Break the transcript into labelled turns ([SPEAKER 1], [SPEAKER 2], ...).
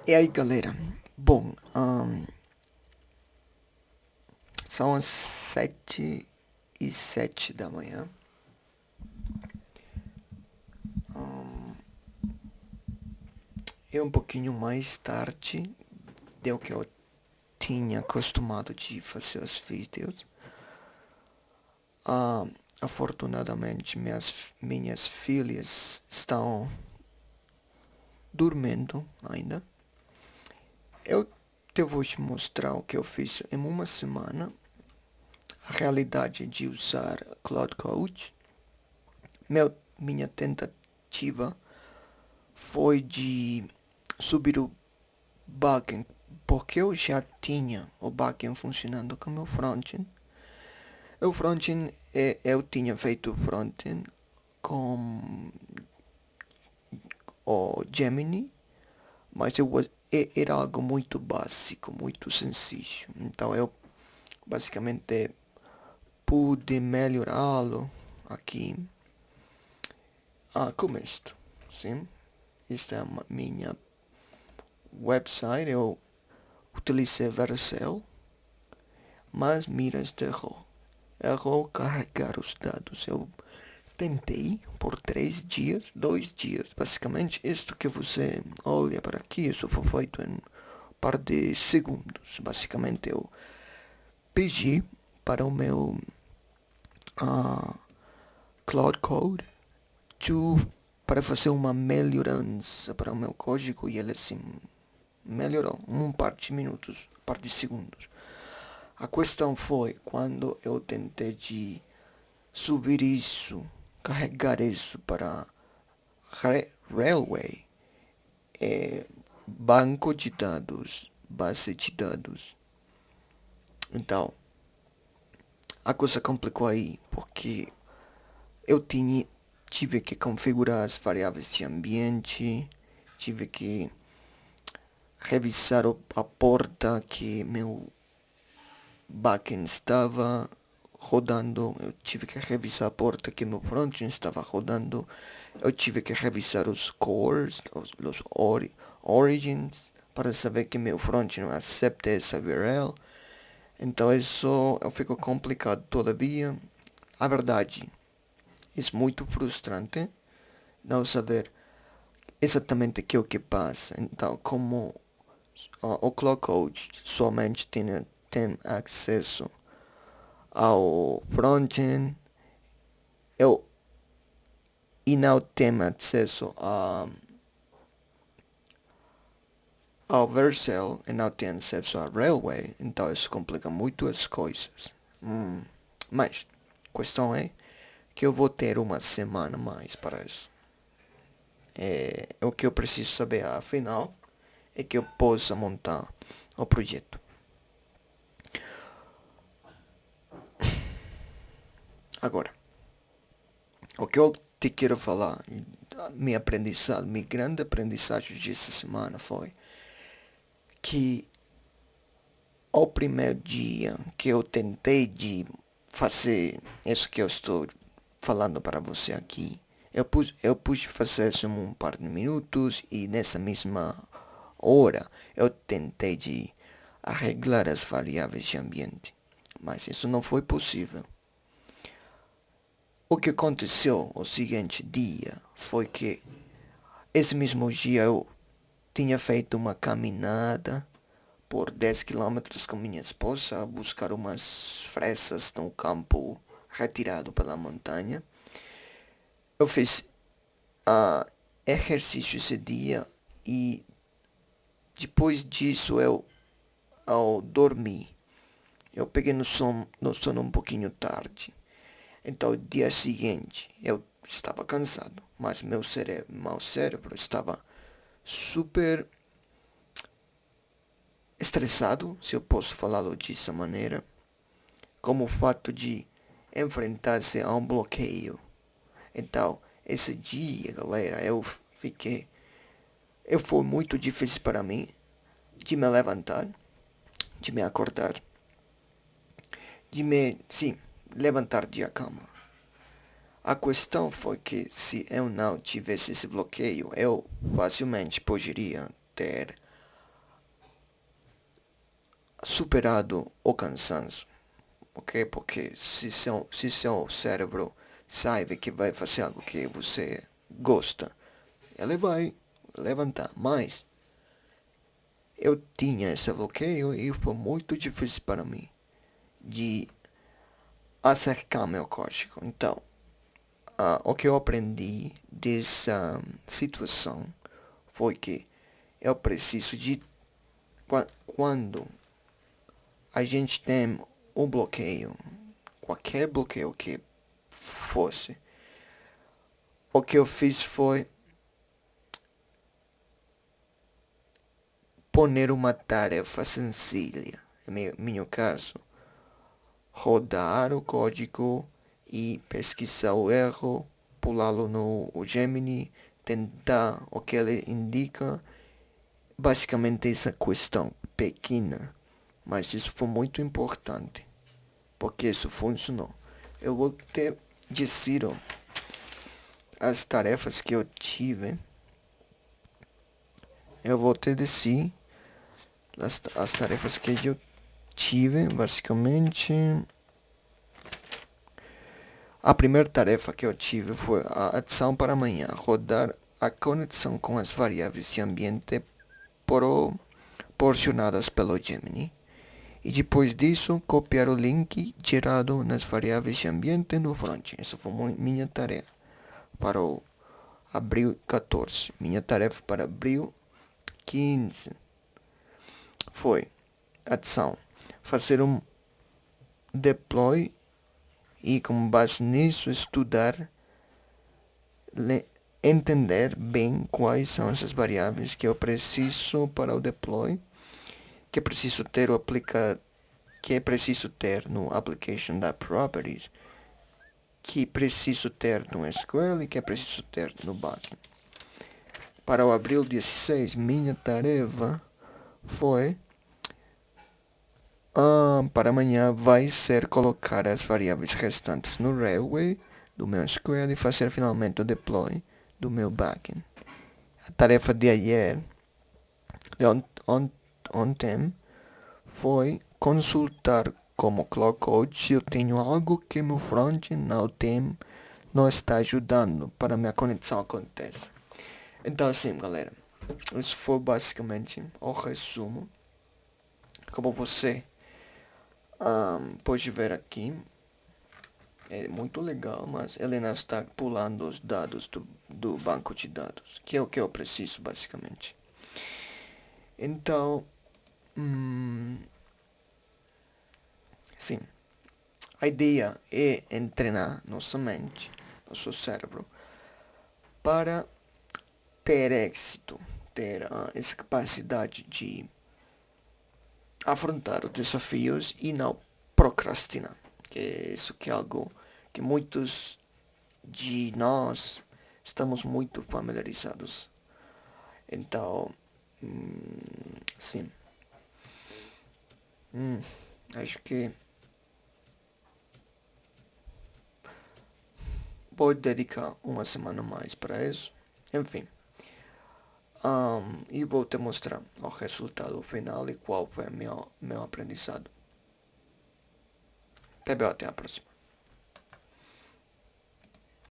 [SPEAKER 1] E aí, galera? Bom, são as 7h07 da manhã. É um pouquinho mais tarde do que eu tinha acostumado de fazer os vídeos. Ah, Afortunadamente, minhas filhas estão dormindo ainda. Eu te vou te mostrar o que eu fiz em uma semana. A realidade de usar Cloud Coach. Minha tentativa foi de subir o backend, porque eu já tinha o backend funcionando com o meu frontend. O frontend, eu tinha feito o frontend com o Gemini, mas era algo muito básico, muito sencillo. Então eu basicamente pude melhorá-lo aqui com isto, sim. Esta é a minha website. Eu utilicei Vercel, mas mira este erro. Errou carregar os dados. Eu tentei por 3 dias, 2 dias. Basicamente, isto que você olha para aqui, isso foi feito em um par de segundos. Basicamente, eu pedi para o meu Cloud Code para fazer uma melhorança para o meu código e ele sim melhorou um par de minutos, um par de segundos. A questão foi quando eu tentei de subir isso, carregar isso para Railway, é, banco de dados, base de dados. Então, a coisa complicou aí, porque tive que configurar as variáveis de ambiente, tive que revisar a porta que meu backend estava rodando. Eu tive que revisar a porta que meu frontend estava rodando. Eu tive que revisar os cores, os origins, para saber que meu frontend aceita essa URL. Então isso ficou complicado todavia. A verdade, é muito frustrante não saber exatamente o que passa. Então, como o Cloud Coach somente tem acesso ao frontend, eu e não tem acesso ao Vercel e não tem acesso à Railway, então isso complica muito as coisas. Mas a questão é que eu vou ter uma semana mais para isso. O que eu preciso saber afinal é que eu possa montar o projeto. Agora, o que eu te quero falar, minha grande aprendizagem dessa semana foi que ao primeiro dia que eu tentei de fazer isso que eu estou falando para você aqui, eu pus fazer isso em um par de minutos e nessa mesma hora eu tentei de arreglar as variáveis de ambiente, mas isso não foi possível. O que aconteceu o seguinte dia foi que esse mesmo dia eu tinha feito uma caminhada por 10 quilômetros com minha esposa a buscar umas fresas no campo retirado pela montanha. Eu fiz exercício esse dia e depois disso ao dormir, eu peguei no sono um pouquinho tarde. Então, no dia seguinte, eu estava cansado, mas meu cérebro estava super estressado, se eu posso falá-lo dessa maneira, como o fato de enfrentar-se a um bloqueio. Então, esse dia, galera, foi muito difícil para mim de me levantar, de me acordar, sim, levantar da cama. A questão foi que se eu não tivesse esse bloqueio, eu facilmente poderia ter superado o cansaço, ok? Porque se seu cérebro sabe que vai fazer algo que você gosta, ele vai levantar. Mas eu tinha esse bloqueio e foi muito difícil para mim de acercar meu código. Então, o que eu aprendi dessa situação foi que eu preciso de quando a gente tem um bloqueio, qualquer bloqueio que fosse, o que eu fiz foi poner uma tarefa sencilla. Em meu caso, rodar o código e pesquisar o erro, pulá-lo no Gemini, tentar o que ele indica. Basicamente essa questão pequena, mas isso foi muito importante, porque isso funcionou. Eu vou ter dizer as tarefas que eu tive. Eu vou ter dizer as tarefas que eu tive, basicamente. A primeira tarefa que eu tive foi a adição para amanhã, rodar a conexão com as variáveis de ambiente proporcionadas pelo Gemini. E depois disso, copiar o link gerado nas variáveis de ambiente no front. Essa foi minha tarefa para o abril 14. Minha tarefa para abril 15 foi adição, fazer um deploy e com base nisso estudar, entender bem quais são essas variáveis que eu preciso para o deploy, que preciso ter o que é preciso ter no application da properties, que preciso ter no SQL e que é preciso ter no backend. Para o abril 16, minha tarefa foi para amanhã vai ser colocar as variáveis restantes no Railway do meu SQL e fazer finalmente o deploy do meu backend. A tarefa de ayer, de ontem, foi consultar como Cloud Code se eu tenho algo que meu front não está ajudando para minha conexão aconteça. Então assim, galera, isso foi basicamente o resumo. Como você pode ver aqui, é muito legal, mas ele não está pulando os dados do banco de dados, que é o que eu preciso basicamente. Então, sim, a ideia é treinar nossa mente, nosso cérebro, para ter êxito, ter essa capacidade de afrontar os desafios e não procrastinar. Que é isso que é algo que muitos de nós estamos muito familiarizados. Então, sim, acho que vou dedicar uma semana mais para isso. Enfim, e vou te mostrar o resultado final e qual foi meu aprendizado. Até a próxima.